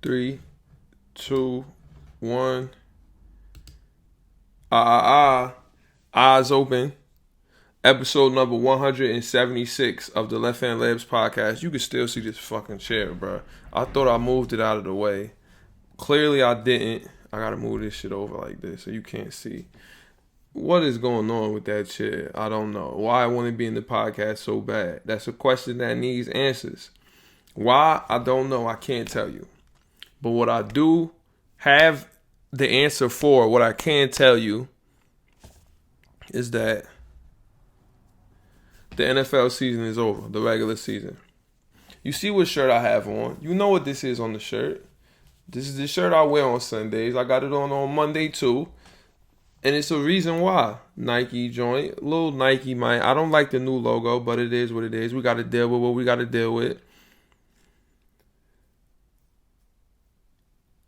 Three, two, one. Eyes open. Episode number 176 of the Left Hand Labs podcast. You can still see this fucking chair, bro. I thought I moved it out of the way. Clearly I didn't. I gotta move this shit over like this so you can't see. What is going on with that chair? I don't know. Why I want to be in the podcast so bad? That's a question that needs answers. Why? I don't know. I can't tell you. But what I do have the answer for, what I can tell you, is that the NFL season is over, the regular season. You see what shirt I have on. You know what this is on the shirt. This is the shirt I wear on Sundays. I got it on Monday too. And it's a reason why. Nike joint. Little Nike, man. I don't like the new logo, but it is what it is. We got to deal with what we got to deal with.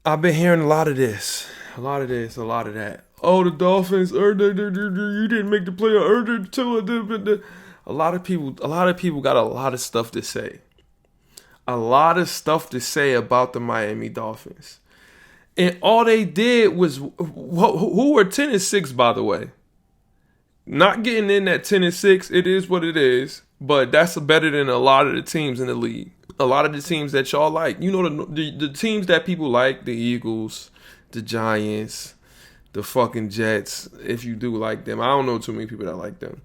I've been hearing a lot of this. A lot of that. Oh, the Dolphins, you didn't make the playoff. A lot of people got a lot of stuff to say. A lot of stuff to say about the Miami Dolphins. And all they did was, who were 10-6, by the way. Not getting in at 10-6, it is what it is. But that's better than a lot of the teams in the league. A lot of the teams that y'all like. You know, the teams that people like, the Eagles, the Giants, the fucking Jets, if you do like them. I don't know too many people that like them.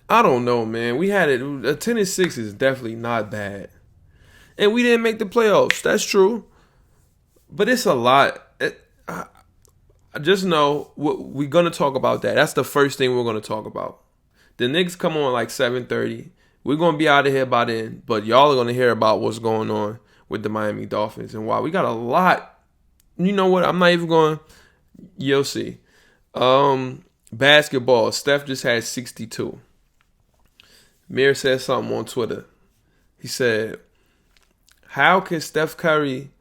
I don't know, man. We had it. A 10-6 is definitely not bad. And we didn't make the playoffs. That's true. But it's a lot. I just know we're going to talk about that. That's the first thing we're going to talk about. The Knicks come on like 7:30. We're going to be out of here by then. But y'all are going to hear about what's going on with the Miami Dolphins and why. We got a lot. You know what? I'm not even going. You'll see. Basketball. Steph just had 62. Mir said something on Twitter. He said, how can Steph Curry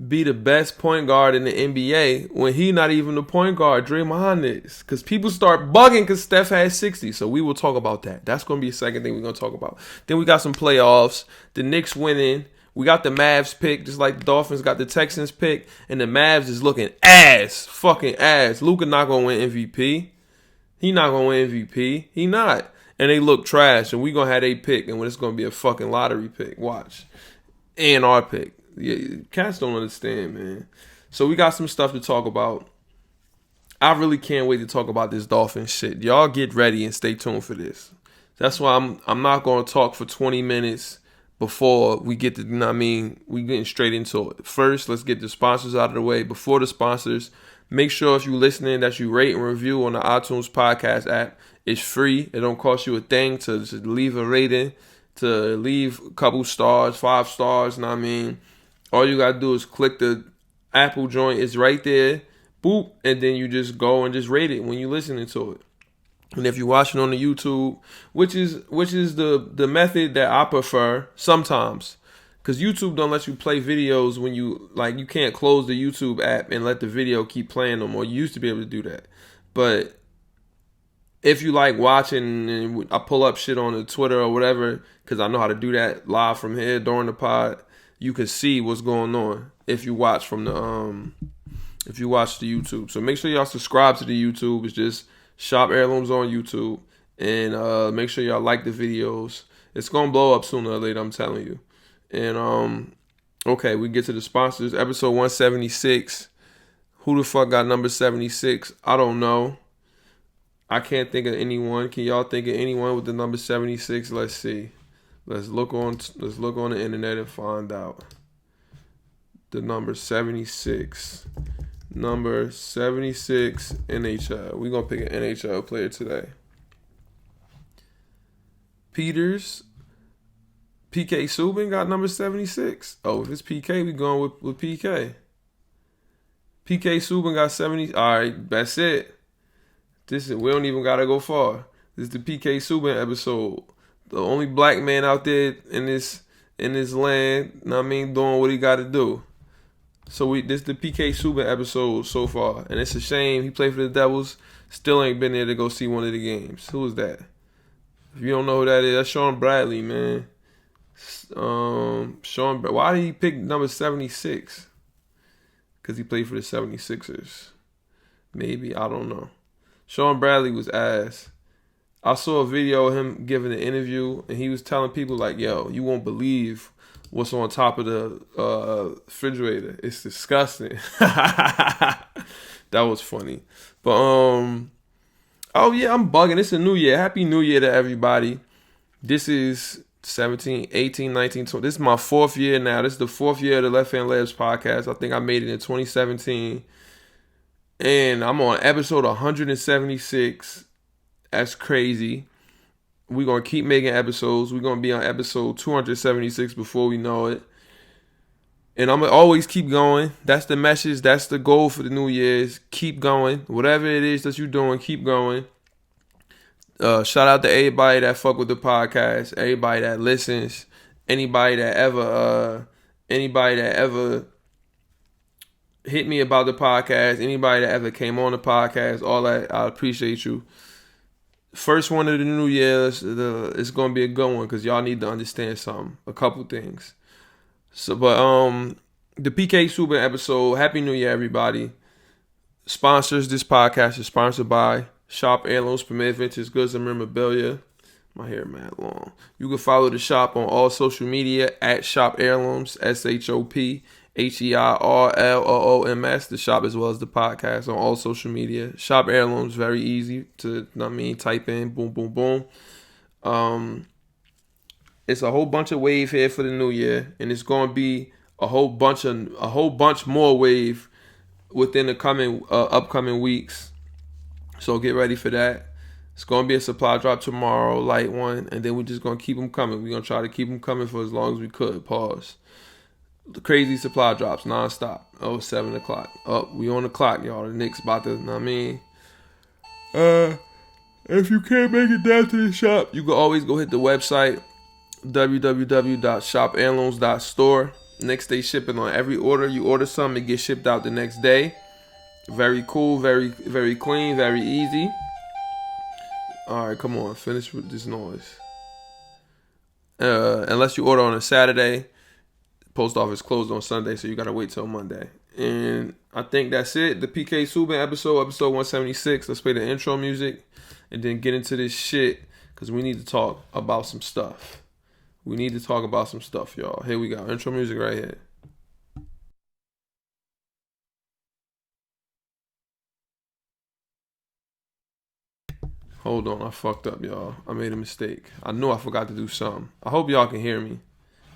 be the best point guard in the NBA when he not even the point guard Draymond is? Because people start bugging because Steph has 60. So we will talk about that. That's going to be the second thing we're going to talk about. Then we got some playoffs. The Knicks winning. We got the Mavs pick, just like the Dolphins got the Texans pick. And the Mavs is looking ass. Fucking ass. Luka not going to win MVP. He not going to win MVP. He not. And they look trash. And we going to have a pick. And it's going to be a fucking lottery pick. Watch. And our pick. Yeah, cats don't understand, man. So we got some stuff to talk about. I really can't wait to talk about this Dolphin shit. Y'all get ready and stay tuned for this. That's why I'm not going to talk for 20 minutes before we get to, you know what I mean, we getting straight into it. First, let's get the sponsors out of the way. Before the sponsors, make sure if you're listening that you rate and review on the iTunes podcast app. It's free. It don't cost you a thing to leave a rating, to leave a couple stars, 5 stars, you know what I mean? All you gotta do is click the Apple joint. It's right there. Boop. And then you just go and just rate it when you're listening to it. And if you're watching on the YouTube, which is the method that I prefer sometimes. Because YouTube don't let you play videos when you can't close the YouTube app and let the video keep playing no more. You used to be able to do that. But if you like watching, and I pull up shit on the Twitter or whatever, because I know how to do that live from here during the pod, you can see what's going on if you watch from the if you watch the YouTube. So make sure y'all subscribe to the YouTube. It's just Shop Heirlooms on YouTube, and make sure y'all like the videos. It's gonna blow up sooner or later, I'm telling you. And okay, we get to the sponsors. Episode 176. Who the fuck got number 76? I don't know. I can't think of anyone. Can y'all think of anyone with the number 76? Let's see. Let's look on the internet and find out. The number 76. Number 76 NHL. We're going to pick an NHL player today. PK Subban got number 76. Oh, if it's PK, we going with PK. PK Subban got 70. All right, that's it. We don't even got to go far. This is the PK Subban episode. The only black man out there in this land, you know what I mean, doing what he got to do. So this is the PK Subban episode so far, and it's a shame he played for the Devils. Still ain't been there to go see one of the games. Who is that? If you don't know who that is, that's Sean Bradley, man. Sean, why did he pick number 76? Because he played for the 76ers. Maybe, I don't know. Sean Bradley was ass. I saw a video of him giving an interview, and he was telling people like, yo, you won't believe what's on top of the refrigerator. It's disgusting. That was funny. But, oh yeah, I'm bugging. It's a new year. Happy New Year to everybody. This is 17, 18, 19, 20. This is my 4th year now. This is the 4th year of the Left Hand Labs podcast. I think I made it in 2017. And I'm on episode 176. That's crazy. We're going to keep making episodes. We're going to be on episode 276 before we know it. And I'm going to always keep going. That's the message. That's the goal for the New Year's. Keep going. Whatever it is that you're doing, keep going. Shout out to everybody that fuck with the podcast. Everybody that listens. Anybody that ever hit me about the podcast. Anybody that ever came on the podcast. All that. I appreciate you. First one of the new year, it's going to be a good one because y'all need to understand something. A couple things. So, but the PK Subban episode, Happy New Year, everybody. Sponsors, this podcast is sponsored by Shop Heirlooms, Premier Vintage Goods and Memorabilia. My hair mad long. You can follow the shop on all social media at Shop Heirlooms, ShopHeirlooms, the shop as well as the podcast on all social media. Shop Heirlooms, very easy to, type in, boom, boom, boom. It's a whole bunch of wave here for the new year, and it's going to be a whole bunch more wave within the upcoming weeks. So get ready for that. It's going to be a supply drop tomorrow, light one, and then we're just going to keep them coming. We're going to try to keep them coming for as long as we could. Pause. The crazy supply drops nonstop. 7 o'clock. We on the clock, y'all. The Knicks about to, if you can't make it down to the shop, you can always go hit the website, www.shopheirlooms.store. Next day shipping on every order. You order something, it gets shipped out the next day. Very cool, very, very clean, very easy. Alright, come on, finish with this noise. Unless you order on a Saturday, post office closed on Sunday, so you gotta wait till Monday. And I think that's it. The PK Subban episode 176. Let's play the intro music and then get into this shit because we need to talk about some stuff. Y'all. Here we go. Intro music right here. Hold on, I fucked up, y'all. I made a mistake. I knew I forgot to do something. I hope y'all can hear me.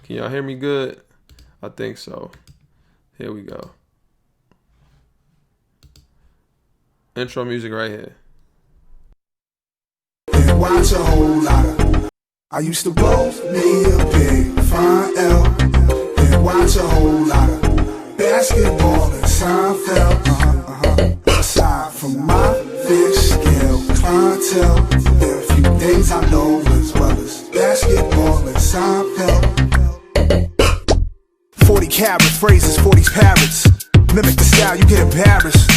Can y'all hear me good? I think so. Here we go. Intro music right here. And watch a whole lot of. I used to blow me a big fine L. And watch a whole lot of basketball and Soundcloud. Aside from my fish scale clientele, there are a few things I know as well as basketball and Soundcloud. 40 carat phrases, 40 parrots. Mimic the style, you get embarrassed.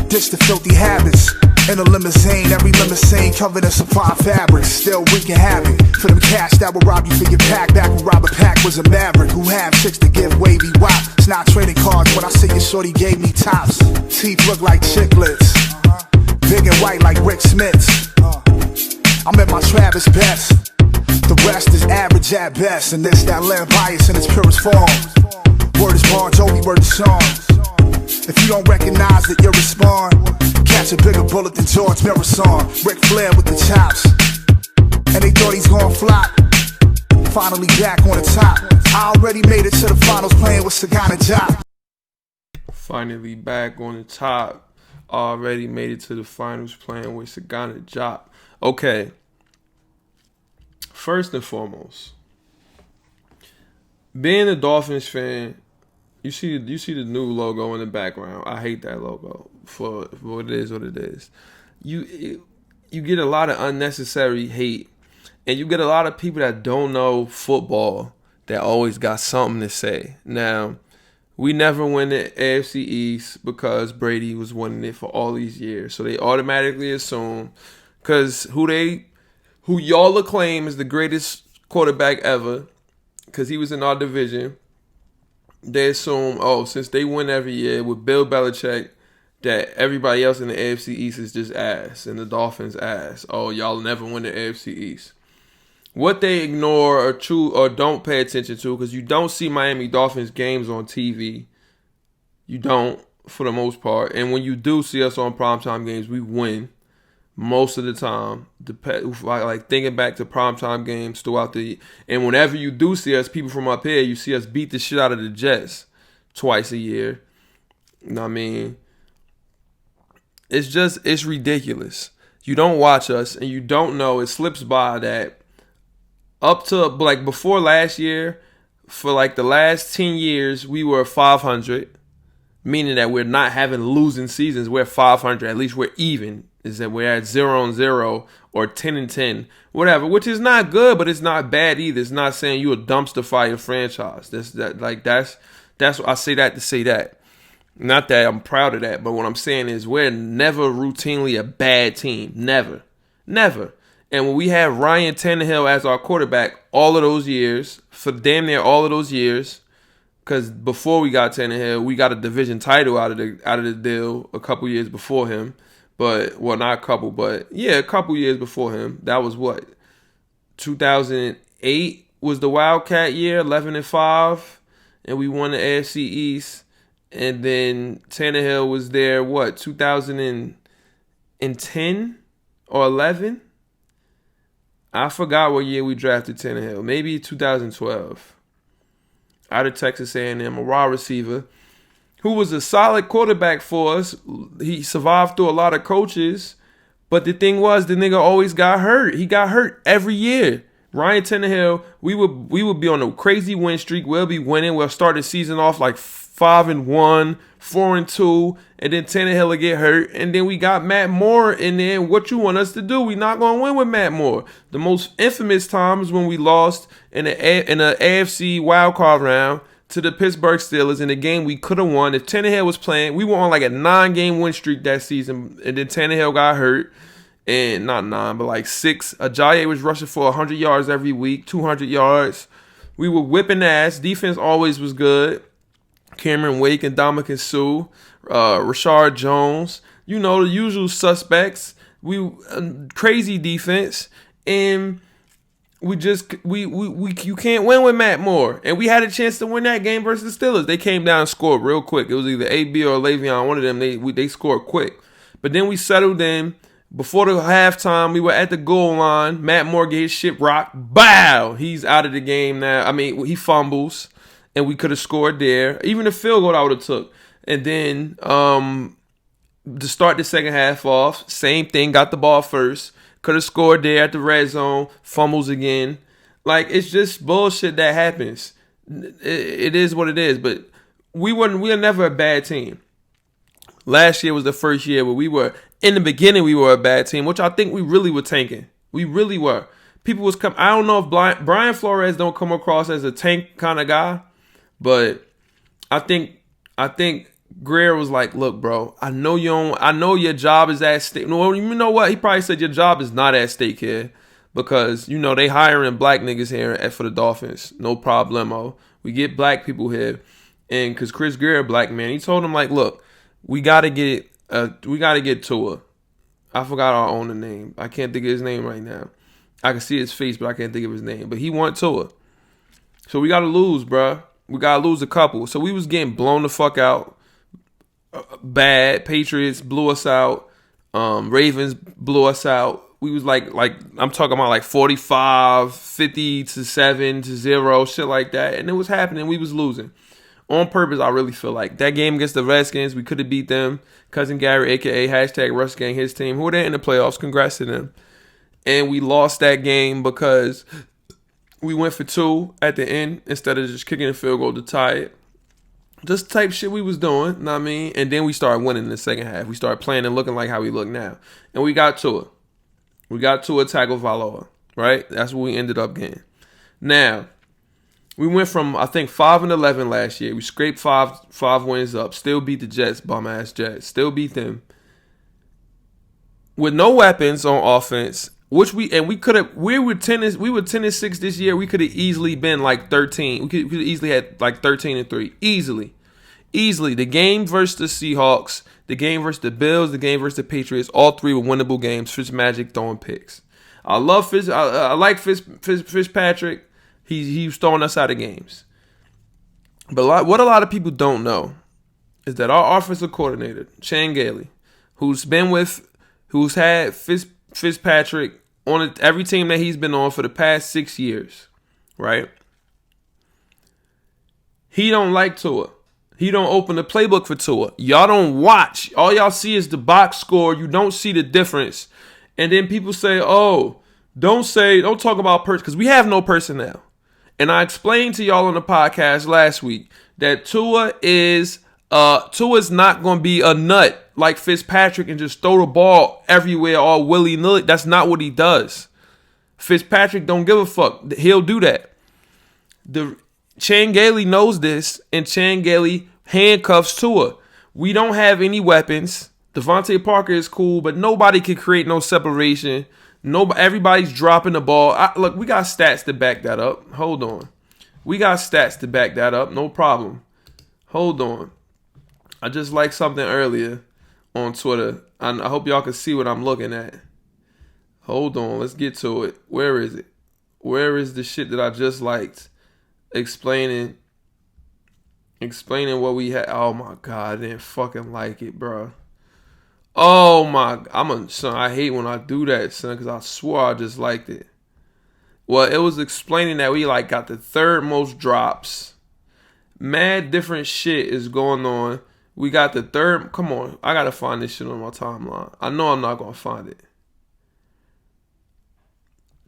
Ditch the filthy habits. In a limousine, every limousine covered in supply fabrics. Still wreaking havoc for them cash that will rob you for your pack. Back when Robert Pack was a maverick who had chicks to give wavy wop. It's not trading cards when I say your shorty gave me tops. Teeth look like chiclets, big and white like Rick Smith's. I'm at my Travis best. The rest is average at best, and this that land bias in its purest form. Word is Bon Jovi, word is Sean. If you don't recognize it, you'll respond. Catch a bigger bullet than George Marathon. Ric Flair with the chops, and they thought he's gonna flop. Finally back on the top. I already made it to the finals playing with Sagana Job. Finally back on the top. Already made it to the finals playing with Sagana Job. Okay. First and foremost, being a Dolphins fan, you see the new logo in the background. I hate that logo for what it is. You get a lot of unnecessary hate, and you get a lot of people that don't know football that always got something to say. Now, we never win the AFC East because Brady was winning it for all these years, so they automatically assume because who y'all acclaim is the greatest quarterback ever, because he was in our division, they assume, since they win every year with Bill Belichick, that everybody else in the AFC East is just ass and the Dolphins ass. Oh, y'all never win the AFC East. What they ignore or don't pay attention to, because you don't see Miami Dolphins games on TV. You don't, for the most part. And when you do see us on primetime games, we win most of the time. Like thinking back to primetime games throughout the... And whenever you do see us, people from up here, you see us beat the shit out of the Jets twice a year. You know what I mean? It's ridiculous. You don't watch us and you don't know. It slips by that up to, like, before last year, for like the last 10 years, we were 500. Meaning that we're not having losing seasons. We're 500. At least we're even. Is that we're at 0-0 or 10-10, whatever. Which is not good, but it's not bad either. It's not saying you're a dumpster fire franchise. That's I say that to say that. Not that I'm proud of that, but what I'm saying is we're never routinely a bad team. Never. And when we had Ryan Tannehill as our quarterback all of those years, for damn near all of those years, because before we got Tannehill, we got a division title out of the deal a couple years before him. But, well, not a couple, but yeah, a couple years before him. That was what? 2008 was the Wildcat year, 11-5, and we won the AFC East. And then Tannehill was there, 2010 or 11? I forgot what year we drafted Tannehill. Maybe 2012. Out of Texas A&M, a wide receiver who was a solid quarterback for us. He survived through a lot of coaches. But the thing was, the nigga always got hurt. He got hurt every year. Ryan Tannehill, we would be on a crazy win streak. We'll be winning. We'll start the season off like 5-1, 4-2, and then Tannehill will get hurt. And then we got Matt Moore in there. What you want us to do? We're not going to win with Matt Moore. The most infamous times when we lost in the AFC wildcard round to the Pittsburgh Steelers in a game we could have won. If Tannehill was playing, we were on like a 9-game win streak that season, and then Tannehill got hurt. And not 9, but like 6. Ajayi was rushing for 100 yards every week, 200 yards. We were whipping ass. Defense always was good. Cameron Wake and Dominican Sue, Rashard Jones, you know, the usual suspects. We crazy defense, and you can't win with Matt Moore. And we had a chance to win that game versus the Steelers. They came down and scored real quick. It was either AB or Le'Veon, one of them. They scored quick, but then we settled in. Before the halftime, we were at the goal line. Matt Moore get his shit rocked. Bow! He's out of the game now. I mean, he fumbles. And we could have scored there. Even the field goal I would have took. And then to start the second half off, same thing. Got the ball first. Could have scored there at the red zone. Fumbles again. Like, it's just bullshit that happens. It is what it is. But we were never a bad team. Last year was the first year where we were, in the beginning, we were a bad team, which I think we really were tanking. We really were. People was I don't know if Brian Flores don't come across as a tank kind of guy. But I think Greer was like, look, bro, I know your job is at stake. No, you know what? He probably said your job is not at stake here because, you know, they hiring black niggas here for the Dolphins. No problemo. We get black people here. And because Chris Greer, a black man, he told him, like, look, we got to get Tua. I forgot our owner name. I can't think of his name right now. I can see his face, but I can't think of his name. But he want Tua. So we got to lose, bro. We got to lose a couple. So we was getting blown the fuck out. Bad. Patriots blew us out. Ravens blew us out. We was like I'm talking about like 45, 50 to 7 to 0, shit like that. And it was happening. We was losing. On purpose, I really feel like. That game against the Redskins, we could have beat them. Cousin Gary, a.k.a. hashtag Rush Gang, his team, who were there in the playoffs. Congrats to them. And we lost that game because we went for 2 at the end instead of just kicking a field goal to tie it. Just the type of shit we was doing, you know what I mean? And then we started winning in the second half. We started playing and looking like how we look now. And we got to it. We got to a tackle Valoa, right? That's what we ended up getting. Now, we went from, I think, 5-11 last year. We scraped five wins up. Still beat the Jets, bum-ass Jets. Still beat them. With no weapons on offense, we could have. We were 10-6 this year. We could have easily been like 13. We could easily had like 13-3. Easily. The game versus the Seahawks, the game versus the Bills, the game versus the Patriots. All three were winnable games. Fitzmagic throwing picks. I love Fitz. I like Fitzpatrick. He was throwing us out of games. But what a lot of people don't know is that our offensive coordinator, Chan Gailey, who's had Fitzpatrick on every team that he's been on for the past 6 years, right? He don't like Tua. He don't open the playbook for Tua. Y'all don't watch. All y'all see is the box score. You don't see the difference. And then people say, "Oh, don't talk about because we have no personnel." And I explained to y'all on the podcast last week that Tua is not going to be a nut like Fitzpatrick and just throw the ball everywhere all willy-nilly. That's not what he does. Fitzpatrick don't give a fuck. He'll do that. Chan Gailey knows this, and Chan Gailey handcuffs Tua. We don't have any weapons. Devontae Parker is cool, but nobody can create no separation. Everybody's dropping the ball. Look, we got stats to back that up. Hold on. We got stats to back that up. No problem. Hold on. I just liked something earlier on Twitter. I hope y'all can see what I'm looking at. Hold on. Let's get to it. Where is it? Where is the shit that I just liked? Explaining what we had. Oh my God, I didn't fucking like it, bro. Oh my, son. I hate when I do that, son, because I swore I just liked it. Well, it was explaining that we got the third most drops. Mad different shit is going on. We got the third. Come on, I gotta find this shit on my timeline. I know I'm not gonna find it.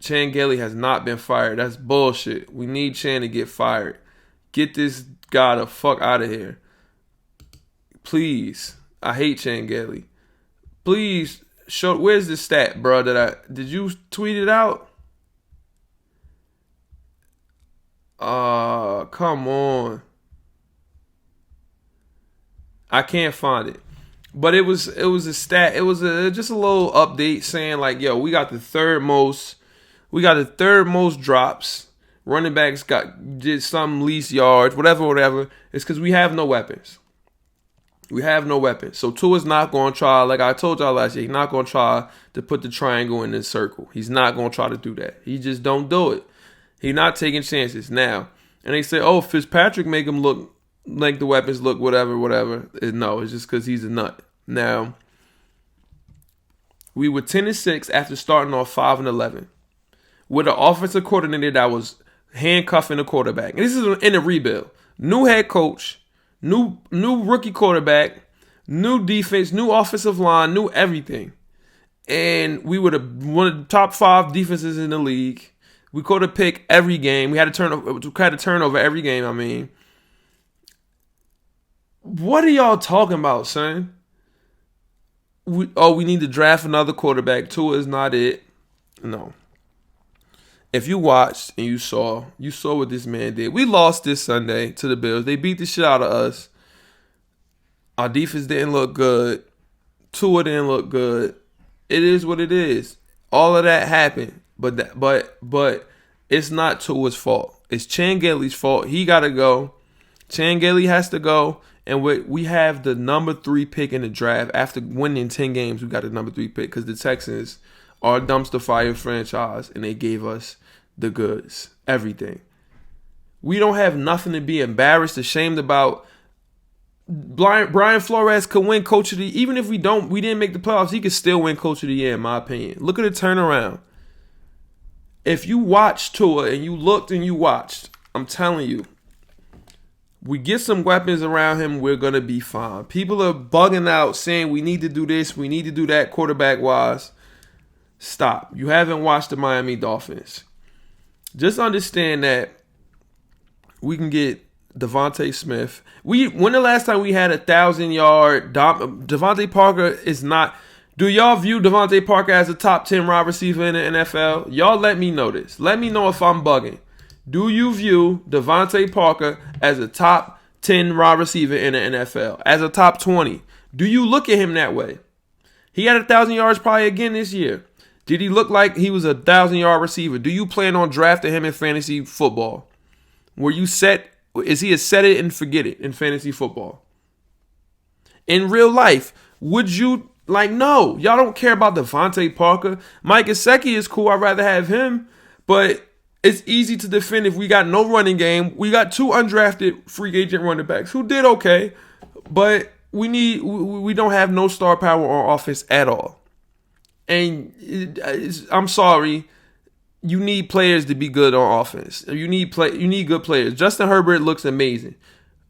Chan Gailey has not been fired. That's bullshit. We need Chan to get fired. Get this guy the fuck out of here. Please. I hate Chan Gailey. Please show. Where's the stat, bro? Did you tweet it out? Come on. I can't find it. But it was a stat. It was just a little update saying yo, we got the third most drops. Running backs did some least yards, whatever. It's because we have no weapons. We have no weapons. So Tua's not going to try, like I told y'all last year, he's not going to try to put the triangle in the circle. He's not going to try to do that. He just don't do it. He's not taking chances. Now, and they say, oh, Fitzpatrick make him look like the weapons look whatever. No, it's just because he's a nut. Now, we were 10-6 after starting off 5-11 with an offensive coordinator that was handcuffing the quarterback. And this is in a rebuild. New head coach, new rookie quarterback, new defense, new offensive line, new everything. And we were one of the top 5 defenses in the league. We caught a pick every game. We had a turnover every game, I mean. What are y'all talking about, son? We need to draft another quarterback. Tua is not it. No. If you watched and you saw what this man did. We lost this Sunday to the Bills. They beat the shit out of us. Our defense didn't look good. Tua didn't look good. It is what it is. All of that happened. But it's not Tua's fault. It's Chan Gailey's fault. He got to go. Chan Gailey has to go. And we have the number 3 pick in the draft. After winning 10 games, we got the number 3 pick because the Texans are a dumpster fire franchise and they gave us the goods, everything. We don't have nothing to be embarrassed, ashamed about. Brian Flores could win Coach of the Year. Even if we didn't make the playoffs, he could still win Coach of the Year, in my opinion. Look at the turnaround. If you watched Tua and you looked and you watched, I'm telling you, we get some weapons around him, we're going to be fine. People are bugging out saying we need to do this, we need to do that quarterback-wise. Stop. You haven't watched the Miami Dolphins. Just understand that we can get Devontae Smith. When the last time we had 1,000-yard Devontae Parker is not. Do y'all view Devontae Parker as a top 10 wide receiver in the NFL? Y'all let me know this. Let me know if I'm bugging. Do you view Devontae Parker as a top 10 wide receiver in the NFL? As a top 20? Do you look at him that way? He had 1,000 yards probably again this year. Did he look like he was a 1,000-yard receiver? Do you plan on drafting him in fantasy football? Is he a set it and forget it in fantasy football? In real life, would you, no, y'all don't care about Devontae Parker. Mike Gesicki is cool. I'd rather have him. But it's easy to defend if we got no running game. We got 2 undrafted free agent running backs who did okay. But we don't have no star power on offense at all. And I'm sorry, you need players to be good on offense. You need good players. Justin Herbert looks amazing.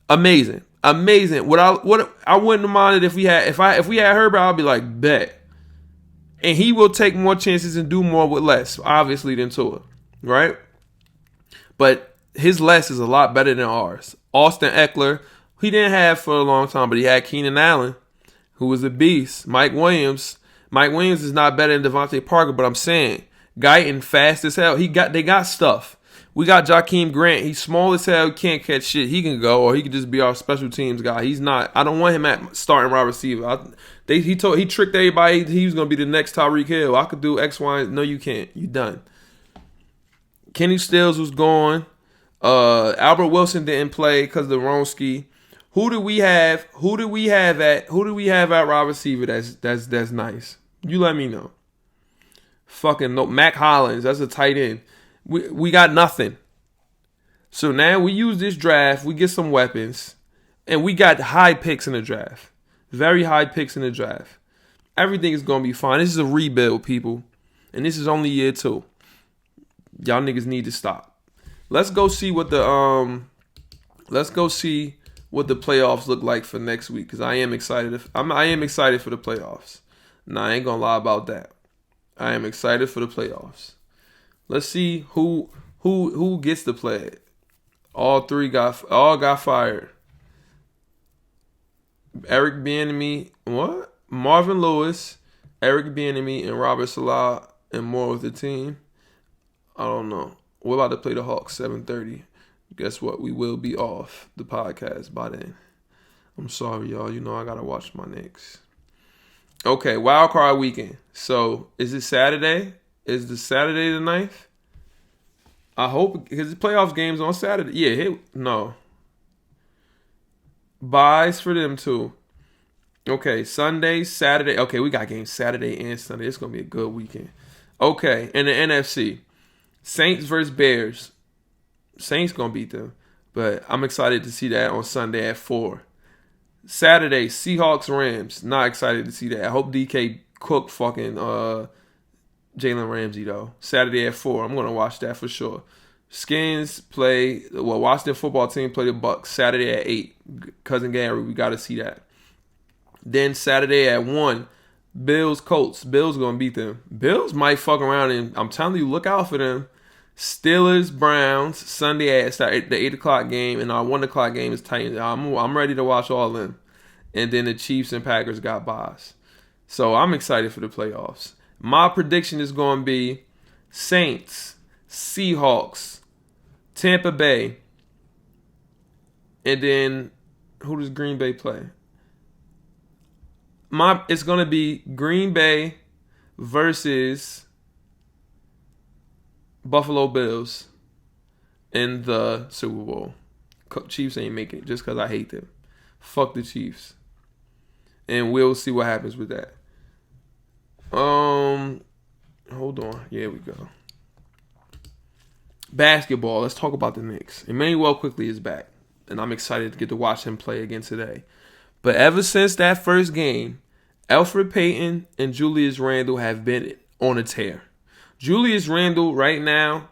What I wouldn't have minded if we had Herbert, I'd be like, bet. And he will take more chances and do more with less, obviously, than Tua, right? But his less is a lot better than ours. Austin Eckler, he didn't have for a long time, but he had Keenan Allen, who was a beast. Mike Williams is not better than Devontae Parker, but I'm saying, Guyton fast as hell. They got stuff. We got Jakeem Grant. He's small as hell. Can't catch shit. He can go, or he could just be our special teams guy. He's not. I don't want him at starting wide receiver. He tricked everybody. He was gonna be the next Tyreek Hill. I could do X, Y. No, you can't. You done. Kenny Stills was gone. Albert Wilson didn't play because of the Ronski. Who do we have at wide receiver that's nice? You let me know. Fucking no, Mac Hollins. That's a tight end. We got nothing. So now we use this draft. We get some weapons. And we got high picks in the draft. Very high picks in the draft. Everything is going to be fine. This is a rebuild, people. And this is only year 2. Y'all niggas need to stop. Let's go see what the playoffs look like for next week. Because I am excited. I am excited for the playoffs. Nah, I ain't going to lie about that. I am excited for the playoffs. Let's see who gets to play it. All got fired. Eric Bieniemy, what? Marvin Lewis, Eric Bieniemy, and Robert Salah and more with the team. I don't know. We're about to play the Hawks 7:30. Guess what? We will be off the podcast by then. I'm sorry, y'all. You know I gotta watch my Knicks. Okay, wild card weekend. So is it Saturday? Is the Saturday the 9th? I hope, because the playoffs game's on Saturday. Yeah, no. Buys for them too. Okay, Sunday, Saturday. Okay, we got games Saturday and Sunday. It's going to be a good weekend. Okay, in the NFC, Saints versus Bears. Saints going to beat them. But I'm excited to see that on Sunday at 4. Saturday, Seahawks, Rams. Not excited to see that. I hope DK Cook fucking Jalen Ramsey, though. Saturday at 4. I'm going to watch that for sure. Skins play, Washington football team play the Bucks Saturday at 8. Cousin Gary, we got to see that. Then Saturday at 1, Bills, Colts. Bills going to beat them. Bills might fuck around, and I'm telling you, look out for them. Steelers, Browns, Sunday at the 8 o'clock game, and our 1 o'clock game is Titans. I'm ready to watch all of them. And then the Chiefs and Packers got buys. So I'm excited for the playoffs. My prediction is going to be Saints, Seahawks, Tampa Bay, and then who does Green Bay play? It's going to be Green Bay versus Buffalo Bills in the Super Bowl. Chiefs ain't making it just because I hate them. Fuck the Chiefs. And we'll see what happens with that. Hold on. Here we go. Basketball. Let's talk about the Knicks. Emmanuel Quickly is back. And I'm excited to get to watch him play again today. But ever since that first game, Elfrid Payton and Julius Randle have been on a tear. Julius Randle right now,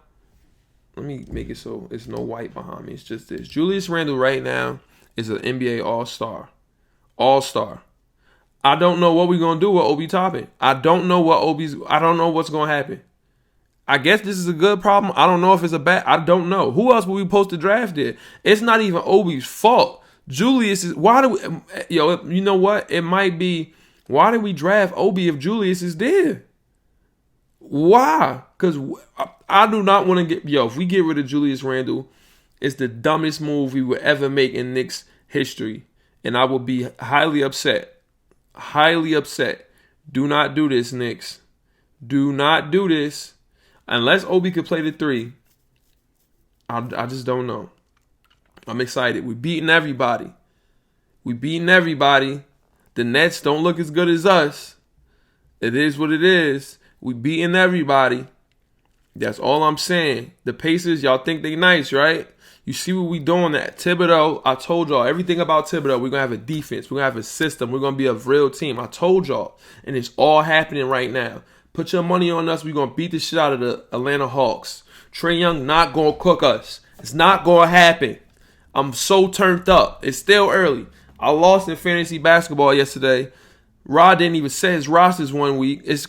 let me make it so it's no white behind me. It's just this. Julius Randle right now is an NBA All-Star. All-Star. I don't know what we're going to do with Obi Toppin. I don't know what's going to happen. I guess this is a good problem. I don't know if it's a bad. I don't know. Who else were we supposed to draft it? It's not even Obi's fault. Julius is. Why do we. You know what? It might be. Why did we draft Obi if Julius is there? Why? Because I do not want to get. If we get rid of Julius Randle, it's the dumbest move we would ever make in Knicks history. And I will be highly upset. Highly upset. Do not do this, Knicks. Do not do this. Unless Obi could play the 3. I just don't know. I'm excited. We're beating everybody. The Nets don't look as good as us. It is what it is. We beating everybody. That's all I'm saying. The Pacers, y'all think they nice, right? You see what we doing at Thibodeau. I told y'all everything about Thibodeau. We're going to have a defense. We're going to have a system. We're going to be a real team. I told y'all. And it's all happening right now. Put your money on us. We're going to beat the shit out of the Atlanta Hawks. Trae Young not going to cook us. It's not going to happen. I'm so turned up. It's still early. I lost in fantasy basketball yesterday. Rod didn't even say his rosters one day. It's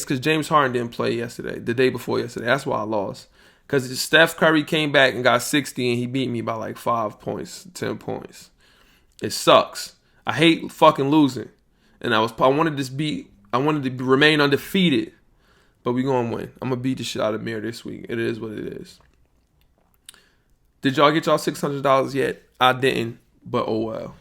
because James Harden didn't play the day before yesterday. That's why I lost. Because Steph Curry came back and got 60 and he beat me by like 5 points, 10 points. It sucks. I hate fucking losing. And I wanted to remain undefeated. But we gonna win. I'm gonna beat the shit out of Mir this week. It is what it is. Did y'all get y'all $600 yet? I didn't, but oh well.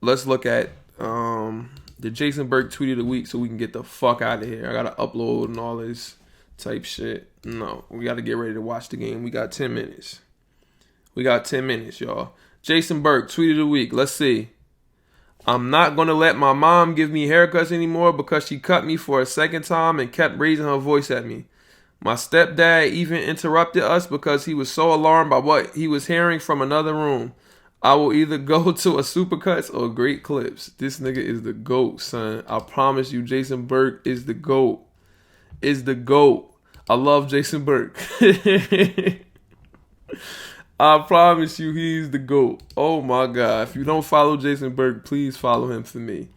Let's look at the Jason Burke tweet of the week so we can get the fuck out of here. I gotta upload and all this type shit. No, we gotta get ready to watch the game. We got 10 minutes. Y'all. Jason Burke, tweet of the week. Let's see. I'm not gonna let my mom give me haircuts anymore because she cut me for a second time and kept raising her voice at me. My stepdad even interrupted us because he was so alarmed by what he was hearing from another room. I will either go to a Supercuts or Great Clips. This nigga is the GOAT, son. I promise you, Jason Burke is the GOAT. I love Jason Burke. I promise you, he's the GOAT. Oh my God. If you don't follow Jason Burke, please follow him for me.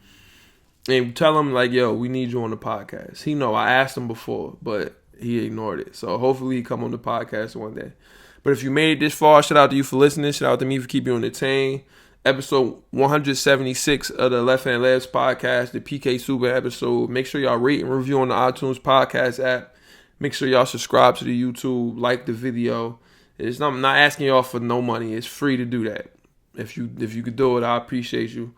And tell him, like, yo, we need you on the podcast. He know I asked him before, but he ignored it. So hopefully he come on the podcast one day. But if you made it this far, shout out to you for listening. Shout out to me for keeping you entertained. Episode 176 of the Left Hand Labs podcast, the PK Super episode. Make sure y'all rate and review on the iTunes podcast app. Make sure y'all subscribe to the YouTube, like the video. I'm not asking y'all for no money. It's free to do that. If you could do it, I appreciate you.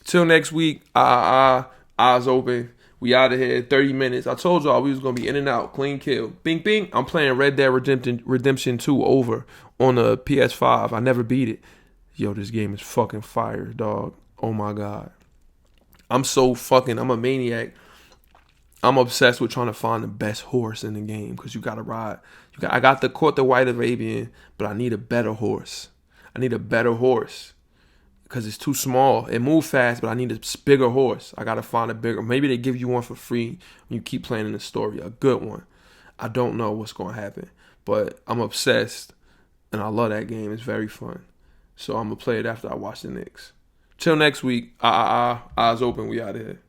Till next week, eyes open. We out of here. 30 minutes. I told y'all we was going to be in and out. Clean kill. Bing, bing. I'm playing Red Dead Redemption 2 over on the PS5. I never beat it. Yo, this game is fucking fire, dog. Oh, my God. I'm a maniac. I'm obsessed with trying to find the best horse in the game because you got to ride. I got the Court the White Arabian, but I need a better horse. Because it's too small. It moves fast, but I need a bigger horse. I got to find a bigger. Maybe they give you one for free when you keep playing in the story. A good one. I don't know what's going to happen. But I'm obsessed, and I love that game. It's very fun. So I'm going to play it after I watch the Knicks. Till next week. Eyes open. We out of here.